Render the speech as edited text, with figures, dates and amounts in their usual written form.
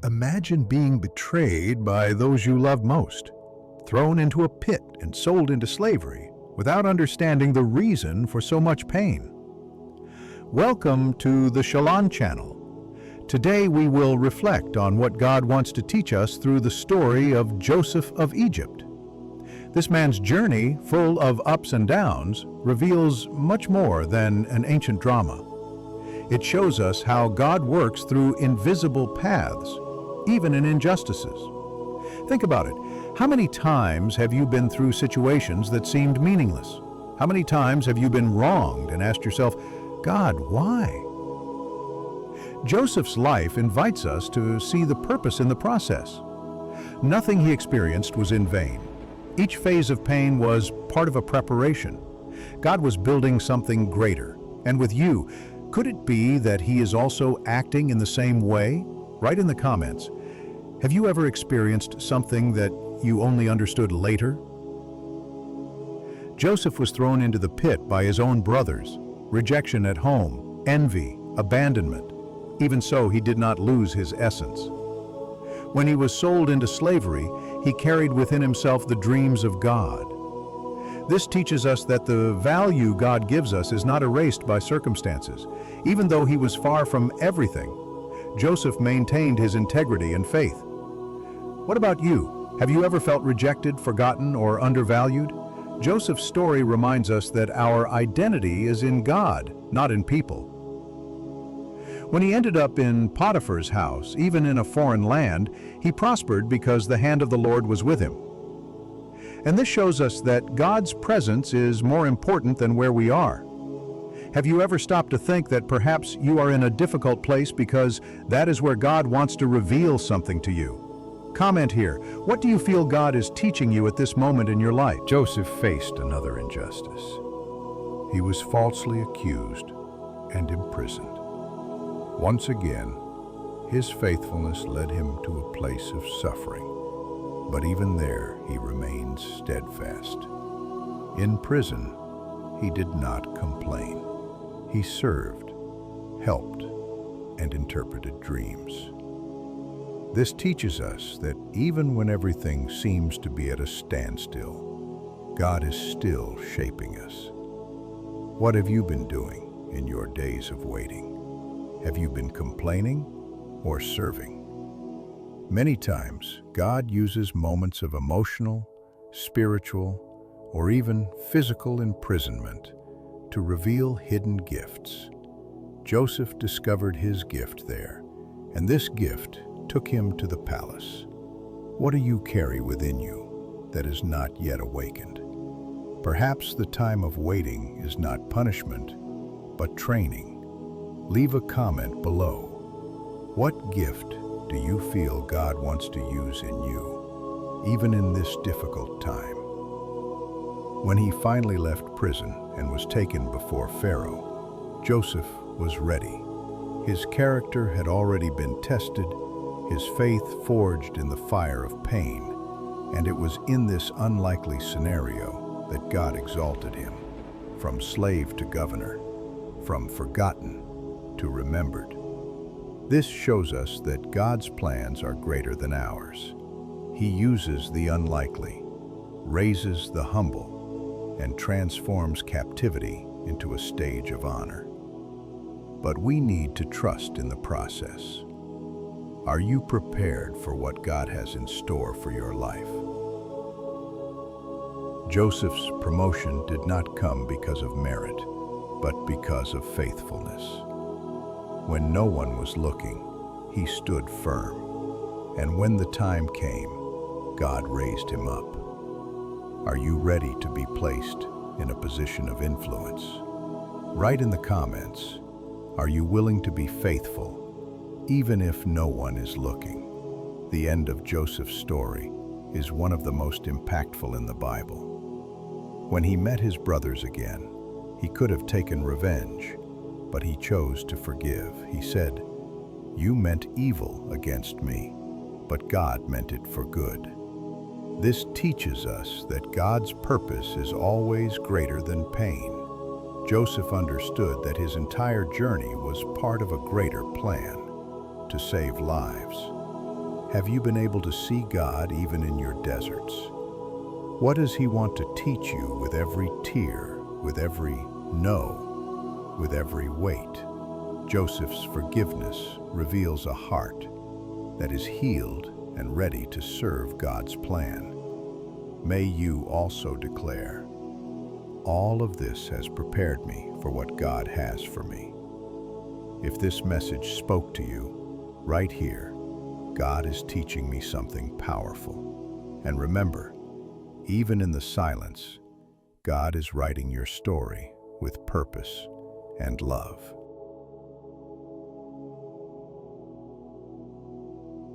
Imagine being betrayed by those you love most, thrown into a pit and sold into slavery without understanding the reason for so much pain. Welcome to the Shalom channel. Today we will reflect on what God wants to teach us through the story of Joseph of Egypt. This man's journey, full of ups and downs, reveals much more than an ancient drama. It shows us how God works through invisible paths, even in injustices. Think about it. How many times have you been through situations that seemed meaningless? How many times have you been wronged and asked yourself, God, why? Joseph's life invites us to see the purpose in the process. Nothing he experienced was in vain. Each phase of pain was part of a preparation. God was building something greater. And with you, could it be that He is also acting in the same way? Write in the comments. Have you ever experienced something that you only understood later? Joseph was thrown into the pit by his own brothers. Rejection at home, envy, abandonment. Even so, he did not lose his essence. When he was sold into slavery, he carried within himself the dreams of God. This teaches us that the value God gives us is not erased by circumstances. Even though he was far from everything, Joseph maintained his integrity and faith. What about you? Have you ever felt rejected, forgotten, or undervalued? Joseph's story reminds us that our identity is in God, not in people. When he ended up in Potiphar's house, even in a foreign land, he prospered because the hand of the Lord was with him. And this shows us that God's presence is more important than where we are. Have you ever stopped to think that perhaps you are in a difficult place because that is where God wants to reveal something to you? Comment here. What do you feel God is teaching you at this moment in your life? Joseph faced another injustice. He was falsely accused and imprisoned. Once again, his faithfulness led him to a place of suffering, but even there he remained steadfast. In prison, he did not complain. He served, helped, and interpreted dreams. This teaches us that even when everything seems to be at a standstill, God is still shaping us. What have you been doing in your days of waiting? Have you been complaining or serving? Many times, God uses moments of emotional, spiritual, or even physical imprisonment to reveal hidden gifts. Joseph discovered his gift there, and this gift took him to the palace. What do you carry within you that is not yet awakened? Perhaps the time of waiting is not punishment, but training. Leave a comment below. What gift do you feel God wants to use in you, even in this difficult time? When he finally left prison and was taken before Pharaoh, Joseph was ready. His character had already been tested, his faith forged in the fire of pain, and it was in this unlikely scenario that God exalted him, from slave to governor, from forgotten to remembered. This shows us that God's plans are greater than ours. He uses the unlikely, raises the humble, and transforms captivity into a stage of honor. But we need to trust in the process. Are you prepared for what God has in store for your life? Joseph's promotion did not come because of merit, but because of faithfulness. When no one was looking, he stood firm, and when the time came, God raised him up. Are you ready to be placed in a position of influence? Write in the comments, are you willing to be faithful, even if no one is looking? The end of Joseph's story is one of the most impactful in the Bible. When he met his brothers again, he could have taken revenge, but he chose to forgive. He said, "You meant evil against me, but God meant it for good." This teaches us that God's purpose is always greater than pain. Joseph understood that his entire journey was part of a greater plan to save lives. Have you been able to see God even in your deserts? What does He want to teach you with every tear, with every no, with every wait? Joseph's forgiveness reveals a heart that is healed and ready to serve God's plan. May you also declare, all of this has prepared me for what God has for me. If this message spoke to you, right here, God is teaching me something powerful. And remember, even in the silence, God is writing your story with purpose and love.